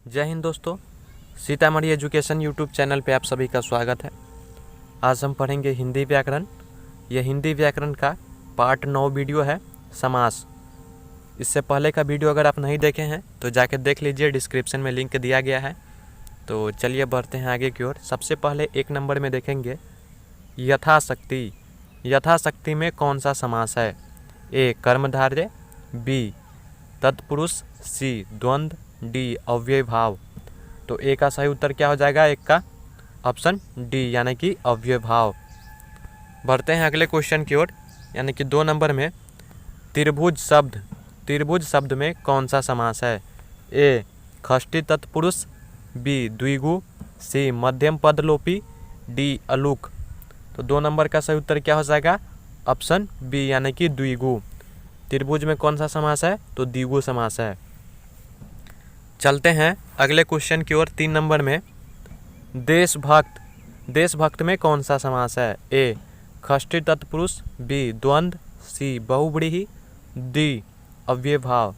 जय हिंद दोस्तों। Sitamarhi education YouTube channel पे आप सभी का स्वागत है। आज हम पढ़ेंगे हिंदी व्याकरण। यह हिंदी व्याकरण का पार्ट 9 वीडियो है, समास। इससे पहले का वीडियो अगर आप नहीं देखे हैं तो जाके देख लीजिए, डिस्क्रिप्शन में लिंक दिया गया है। तो चलिए बढ़ते हैं आगे की ओर। सबसे पहले 1 नंबर में देखेंगे यथाशक्ति। यथाशक्ति में कौन सा समास है? ए कर्मधारय, बी तत्पुरुष, सी द्वंद्व, डी अव्यय भाव। तो ए का सही उत्तर क्या हो जाएगा? एक का ऑप्शन डी यानी कि अव्यय भाव। बढ़ते हैं अगले क्वेश्चन की ओर, यानी कि 2 नंबर में त्रिभुज शब्द। त्रिभुज शब्द में कौन सा समास है? ए षष्ठी तत्पुरुष, बी द्विगु, सी मध्यम पदलोपी, डी अलूक। तो 2 नंबर का सही उत्तर क्या हो जाएगा? ऑप्शन बी यानी कि द्विगु। त्रिभुज में कौन सा समास है? तो द्विगु समास है। चलते हैं अगले क्वेश्चन की ओर। 3 नंबर में देशभक्त। देशभक्त में कौन सा समास है? ए षष्ठी तत्पुरुष, बी द्वंद्व, सी बहुव्रीहि, डी अव्यय भाव।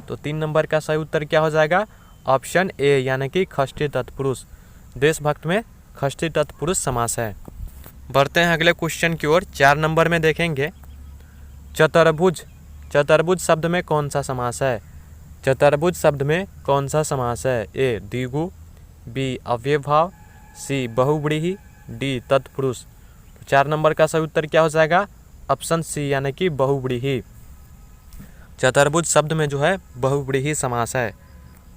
तो 3 नंबर का सही उत्तर क्या हो जाएगा? ऑप्शन ए यानी कि षष्ठी तत्पुरुष। देशभक्त में षष्ठी तत्पुरुष समास है। बढ़ते हैं अगले क्वेश्चन की ओर। 4 नंबर में देखेंगे चतुर्भुज। चतुर्भुज शब्द में कौन सा समास है? चतुर्भुज शब्द में कौन सा समास है? ए द्विगु, बी अव्यय भाव, सी बहुव्रीहि, डी तत्पुरुष। तो 4 नंबर का सही उत्तर क्या हो जाएगा? ऑप्शन सी यानी कि बहुव्रीहि। चतुर्भुज शब्द में जो है बहुव्रीहि समास है।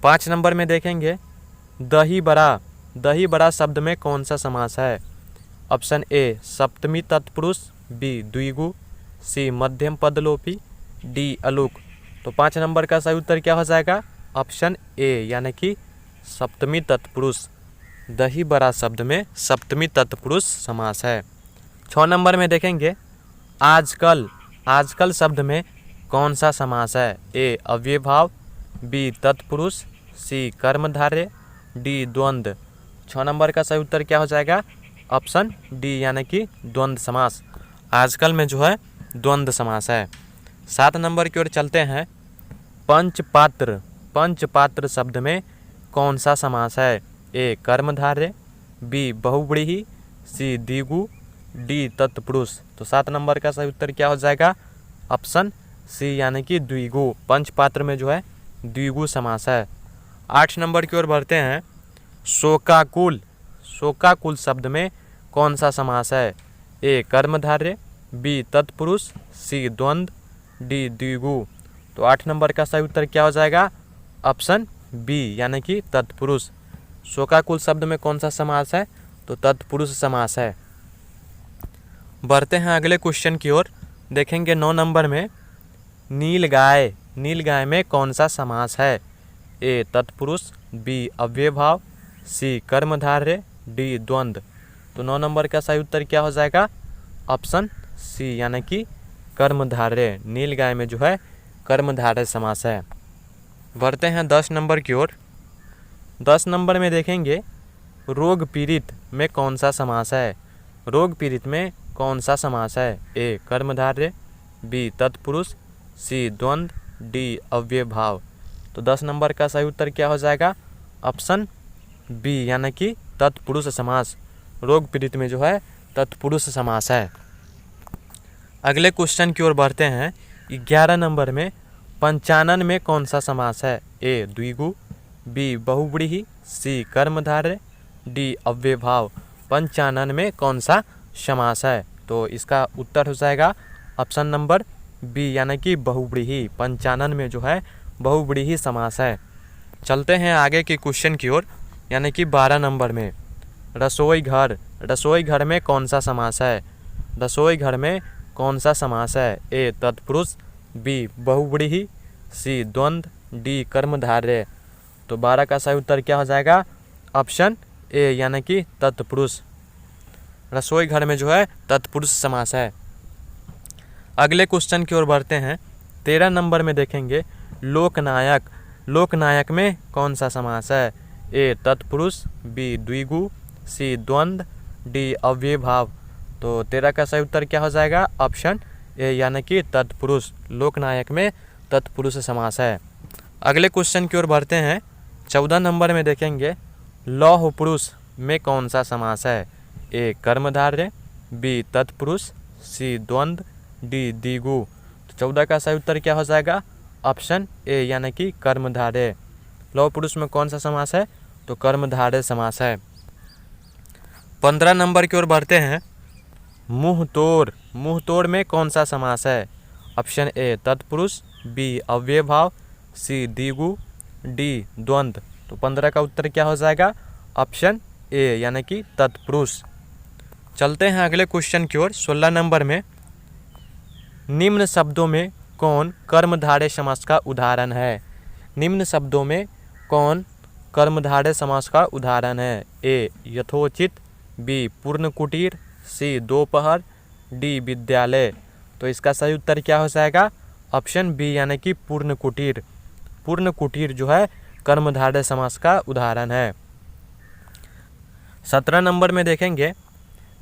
5 नंबर में देखेंगे दही बड़ा। दही बड़ा शब्द में कौन सा समास है? ऑप्शन ए सप्तमी तत्पुरुष, बी द्विगु, सी मध्यम पदलोपी, डी अलूक। तो 5 नंबर का सही उत्तर क्या हो जाएगा? ऑप्शन ए यानी कि सप्तमी तत्पुरुष। दही बड़ा शब्द में सप्तमी तत्पुरुष समास है। 6 नंबर में देखेंगे आजकल। आजकल शब्द में कौन सा समास है? ए अव्यय भाव, बी तत्पुरुष, सी कर्मधारय, डी द्वंद्व। 6 नंबर का सही उत्तर क्या हो जाएगा? ऑप्शन डी यानी कि द्वंद्व समास। आजकल में जो है द्वंद्व समास है। 7 नंबर की ओर चलते हैं पंचपात्र। पंचपात्र शब्द में कौन सा समास है? ए कर्मधारय, बी बहुव्रीहि, सी द्विगु, डी तत्पुरुष। तो 7 नंबर का सही उत्तर क्या हो जाएगा? ऑप्शन सी यानी कि द्विगु। पंचपात्र में जो है द्विगु समास है। 8 नंबर की ओर बढ़ते हैं शोकाकुल। शोकाकुल शब्द में कौन सा समास है? ए कर्मधारय, बी तत्पुरुष, सी द्वंद्व, डी द्विगु। तो 8 नंबर का सही उत्तर क्या हो जाएगा? ऑप्शन बी यानी कि तत्पुरुष। शोकाकुल शब्द में कौन सा समास है? तो तत्पुरुष समास है। बढ़ते हैं अगले क्वेश्चन की ओर। देखेंगे 9 नंबर में नीलगाय। नीलगाय में कौन सा समास है? ए तत्पुरुष, बी अव्यय भाव, सी कर्मधारय, डी द्वंद्व। तो 9 नंबर का सही उत्तर क्या हो जाएगा? ऑप्शन सी यानी कि कर्मधारय। नीलगाय में जो है कर्मधारय समास है। बढ़ते हैं 10 नंबर की ओर। 10 नंबर में देखेंगे रोग पीड़ित में कौन सा समास है? रोग पीड़ित में कौन सा समास है? ए कर्मधारय, बी तत्पुरुष, सी द्वंद्व, डी अव्यय भाव। तो 10 नंबर का सही उत्तर क्या हो जाएगा? ऑप्शन बी यानी कि तत्पुरुष समास। रोग पीड़ित में जो है तत्पुरुष समास है। अगले क्वेश्चन की ओर बढ़ते हैं। 11 नंबर में पंचानन में कौन सा समास है? ए द्विगु, बी बहुव्रीहि, सी कर्मधारय, डी अव्यय भाव। पंचानन में कौन सा समास है? तो इसका उत्तर हो जाएगा ऑप्शन नंबर बी यानी कि बहुव्रीहि। पंचानन में जो है बहुव्रीहि समास है। चलते हैं आगे के क्वेश्चन की ओर, यानी कि 12 नंबर में रसोई घर। रसोई घर में कौन सा समास है? रसोई घर में कौन सा समास है? ए तत्पुरुष, बी बहुव्रीहि, सी द्वंद्व, डी कर्मधारय। तो 12 का सही उत्तर क्या हो जाएगा? ऑप्शन ए यानी कि तत्पुरुष। रसोई घर में जो है तत्पुरुष समास है। अगले क्वेश्चन की ओर बढ़ते हैं। 13 नंबर में देखेंगे लोकनायक। लोकनायक में कौन सा समास है? ए तत्पुरुष, बी द्विगु, सी द्वंद्व, डी अव्यय भाव। तो 13 का सही उत्तर क्या हो जाएगा? ऑप्शन ए यानी कि तत्पुरुष। लोकनायक में तत्पुरुष समास है। अगले क्वेश्चन की ओर बढ़ते हैं। 14 नंबर में देखेंगे लौह पुरुष में कौन सा समास है? ए कर्मधारय, बी तत्पुरुष, सी द्वंद्व, डी द्विगु। तो 14 का सही उत्तर क्या हो जाएगा? ऑप्शन ए यानी कि कर्मधारय। लौह पुरुष में कौन सा समास है? तो कर्मधारय समास है। 15 नंबर की ओर बढ़ते हैं। मुंह तोड़ में कौन सा समास है? ऑप्शन ए तत्पुरुष, बी अव्ययभाव, सी द्विगु, डी द्वंद्व। तो 15 का उत्तर क्या हो जाएगा? ऑप्शन ए यानी कि तत्पुरुष। चलते हैं अगले क्वेश्चन की ओर। 16 नंबर में निम्न शब्दों में कौन कर्मधारय समास का उदाहरण है? निम्न शब्दों में कौन कर्मधारय समास का उदाहरण है? ए यथोचित, बी पूर्ण कुटीर, सी दोपहर, डी विद्यालय। तो इसका सही उत्तर क्या हो जाएगा? ऑप्शन बी यानी कि पूर्ण कुटीर। पूर्ण कुटीर जो है कर्मधारय समास का उदाहरण है। 17 नंबर में देखेंगे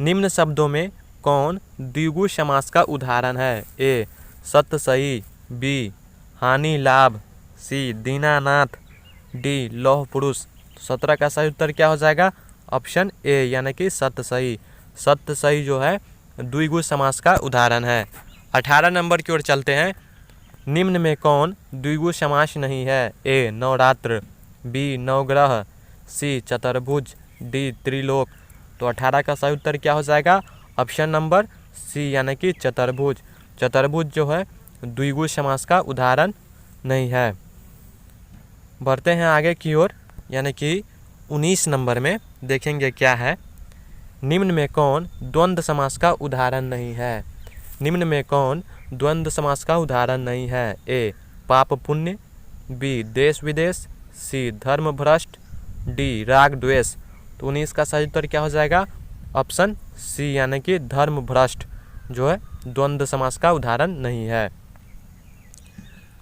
निम्न शब्दों में कौन द्विगु समास का उदाहरण है? ए सत्य सही, बी हानि लाभ, सी दीनानाथ, डी लौह पुरुष। 17 का सही उत्तर क्या हो जाएगा? ऑप्शन ए यानी कि सत्य सही। सत्य सही जो है द्विगु समास का उदाहरण है। 18 नंबर की ओर चलते हैं। निम्न में कौन द्विगु समास नहीं है? ए नवरात्र, बी नवग्रह, सी चतुर्भुज, डी त्रिलोक। तो 18 का सही उत्तर क्या हो जाएगा? ऑप्शन नंबर सी यानी कि चतुर्भुज। चतुर्भुज जो है द्विगु समास का उदाहरण नहीं है। बढ़ते हैं आगे की ओर, यानी कि 19 नंबर में देखेंगे क्या है। निम्न में कौन द्वंद्व समास का उदाहरण नहीं है? निम्न में कौन द्वंद्व समास का उदाहरण नहीं है? ए पाप पुण्य, बी देश विदेश, सी धर्म भ्रष्ट, डी राग द्वेष। तो 19 का सही उत्तर क्या हो जाएगा? ऑप्शन सी यानी कि धर्म भ्रष्ट जो है द्वंद्व समास का उदाहरण नहीं है।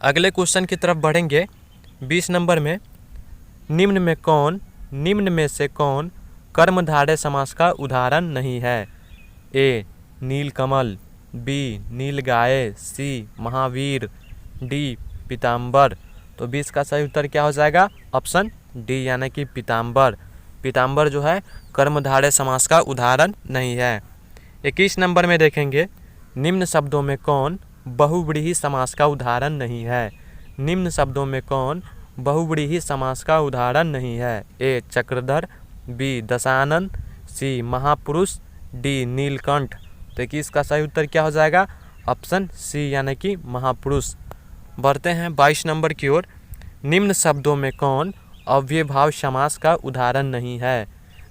अगले क्वेश्चन की तरफ बढ़ेंगे। 20 नंबर में निम्न में से कौन कर्मधारय समास का उदाहरण नहीं है? ए नीलकमल, बी नीलगाय, सी महावीर, डी पीताम्बर। तो 20 का सही उत्तर क्या हो जाएगा? ऑप्शन डी यानी कि पीताम्बर। पीताम्बर जो है कर्मधारय समास का उदाहरण नहीं है। 21 नंबर में देखेंगे निम्न शब्दों में कौन बहुव्रीहि समास का उदाहरण नहीं है? निम्न शब्दों में कौन बहुव्रीहि समास का उदाहरण नहीं है? ए चक्रधर, बी दशानन, सी महापुरुष, डी नीलकंठ। तो 21 का सही उत्तर क्या हो जाएगा? ऑप्शन सी यानी कि महापुरुष। बढ़ते हैं 22 नंबर की ओर। निम्न शब्दों में कौन अव्ययभाव समास का उदाहरण नहीं है?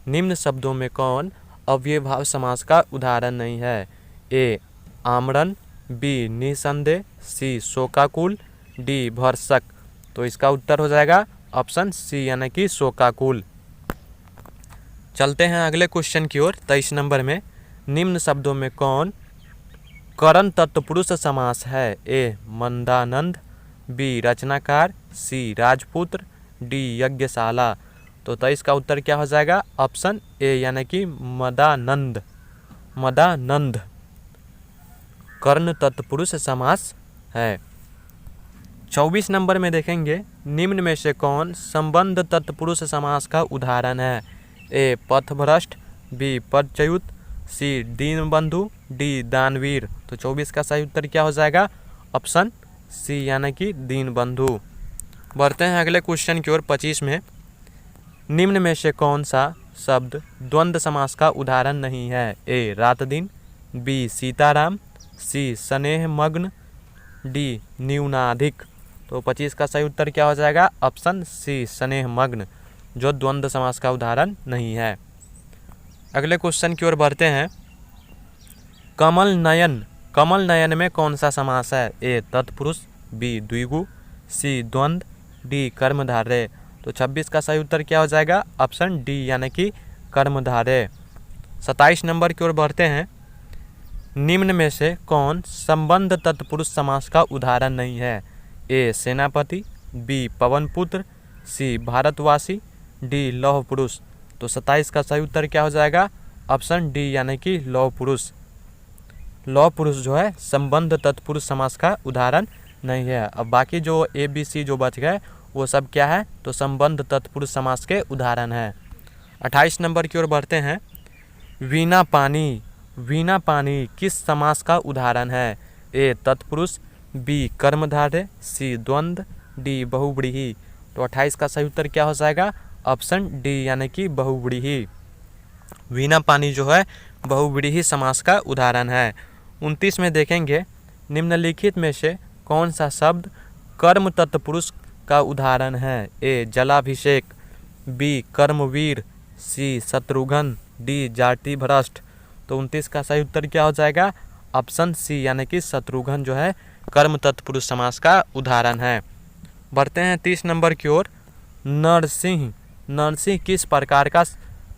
निम्न शब्दों में कौन अव्ययभाव समास का उदाहरण नहीं है? ए आमरण, बी निसंदेह, सी शोकाकुल, डी भर्षक। तो इसका उत्तर हो जाएगा ऑप्शन सी यानी कि शोकाकुल। चलते हैं अगले क्वेश्चन की ओर। 23 नंबर में निम्न शब्दों में कौन करण तत्पुरुष समास है? ए मंदानंद, बी रचनाकार, सी राजपुत्र, डी यज्ञशाला। तो 23 का उत्तर क्या हो जाएगा? ऑप्शन ए यानी कि मदानंद। मदानंद कर्ण तत्पुरुष समास है। 24 नंबर में देखेंगे निम्न में से कौन संबंध तत्पुरुष समास का उदाहरण है? ए पथभ्रष्ट, बी पदच्युत, सी दीनबंधु, डी दानवीर। तो 24 का सही उत्तर क्या हो जाएगा? ऑप्शन सी यानी कि दीनबंधु। बढ़ते हैं अगले क्वेश्चन की ओर। 25 में निम्न में से कौन सा शब्द द्वंद्व समास का उदाहरण नहीं है? ए रात दिन, बी सीताराम, सी स्नेह मग्न, डी न्यूनाधिक। तो 25 का सही उत्तर क्या हो जाएगा? ऑप्शन सी स्नेह मग्न जो द्वंद्व समास का उदाहरण नहीं है। अगले क्वेश्चन की ओर बढ़ते हैं। कमल नयन में कौन सा समास है? ए तत्पुरुष, बी द्विगु, सी द्वंद्व, डी कर्मधारय। तो 26 का सही उत्तर क्या हो जाएगा? ऑप्शन डी यानी कि कर्मधारय। 27 नंबर की ओर बढ़ते हैं। निम्न में से कौन संबंध तत्पुरुष समास का उदाहरण नहीं है? ए सेनापति, बी पवनपुत्र, सी भारतवासी, डी लौह पुरुष। तो 27 का सही उत्तर क्या हो जाएगा? ऑप्शन डी यानी कि लौह पुरुष। लौह पुरुष जो है संबंध तत्पुरुष समास का उदाहरण नहीं है। अब बाकी जो ए बी सी जो बच गए वो सब क्या है, तो संबंध तत्पुरुष समास के उदाहरण है। 28 नंबर की ओर बढ़ते हैं। वीणा पानी, वीणा पानी किस समास का उदाहरण है? ए तत्पुरुष, बी कर्मधारय, सी द्वंद्व, डी बहुव्रीहि। तो 28 का सही उत्तर क्या हो जाएगा? ऑप्शन डी यानी कि बहुव्रीहि। वीणा पानी जो है बहुव्रीहि समास का उदाहरण है। 29 में देखेंगे, निम्नलिखित में से कौन सा शब्द कर्म तत्पुरुष का उदाहरण है? ए जलाभिषेक, बी कर्मवीर, सी शत्रुघ्न, डी जाति भ्रष्ट। तो 29 का सही उत्तर क्या हो जाएगा? ऑप्शन सी यानी कि शत्रुघ्न जो है कर्म तत्पुरुष समास का उदाहरण है। बढ़ते हैं 30 नंबर की ओर। नरसिंह, नरसिंह किस प्रकार का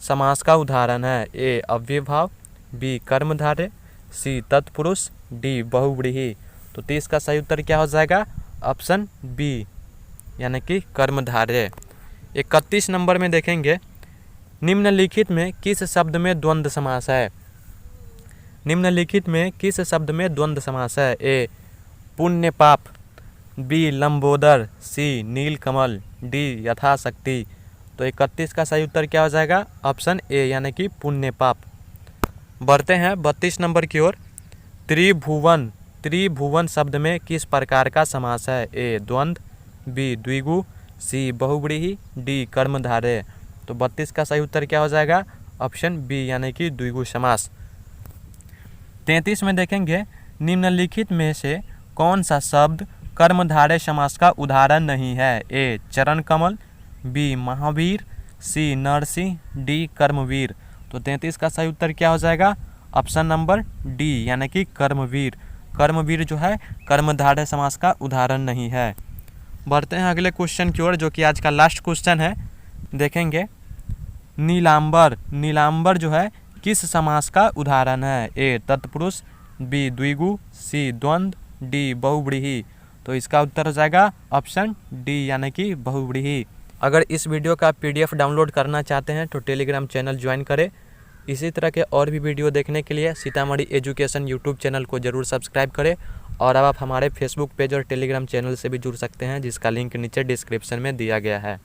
समास का उदाहरण है? ए अव्ययभाव, बी कर्मधारय, सी तत्पुरुष, डी बहुव्रीहि। तो 30 का सही उत्तर क्या हो जाएगा? ऑप्शन बी यानी कि कर्मधारय। 31 नंबर में देखेंगे, निम्नलिखित में किस शब्द में द्वंद्व समास है? निम्नलिखित में किस शब्द में द्वंद्व समास है? ए पुण्य पाप, बी लंबोदर, सी नीलकमल, डी यथाशक्ति। तो 31 का सही उत्तर क्या हो जाएगा? ऑप्शन ए यानी कि पुण्य पाप। बढ़ते हैं 32 नंबर की ओर। त्रिभुवन, त्रिभुवन शब्द में किस प्रकार का समास है? ए द्वंद्व, बी द्विगु, सी बहुव्रीहि, डी कर्मधारय। तो 32 का सही उत्तर क्या हो जाएगा? ऑप्शन बी यानी कि द्विगु समास। 33 में देखेंगे, निम्नलिखित में से कौन सा शब्द कर्मधारय समास का उदाहरण नहीं है? ए चरण कमल, बी महावीर, सी नरसिंह, डी कर्मवीर। तो 33 का सही उत्तर क्या हो जाएगा? ऑप्शन नंबर डी यानी कि कर्मवीर। कर्मवीर जो है कर्मधारय समास का उदाहरण नहीं है। बढ़ते हैं अगले क्वेश्चन की ओर, जो कि आज का लास्ट क्वेश्चन है। देखेंगे, नीलांबर, नीलांबर जो है किस समास का उदाहरण है? ए तत्पुरुष, बी द्विगु, सी द्वंद्व, डी बहुव्रीहि। तो इसका उत्तर हो जाएगा ऑप्शन डी यानी कि बहुव्रीहि। अगर इस वीडियो का PDF डाउनलोड करना चाहते हैं तो टेलीग्राम चैनल ज्वाइन करें। इसी तरह के और भी वीडियो देखने के लिए सीतामढ़ी एजुकेशन यूट्यूब चैनल को ज़रूर सब्सक्राइब करें। और अब आप हमारे फेसबुक पेज और टेलीग्राम चैनल से भी जुड़ सकते हैं, जिसका लिंक नीचे डिस्क्रिप्शन में दिया गया है।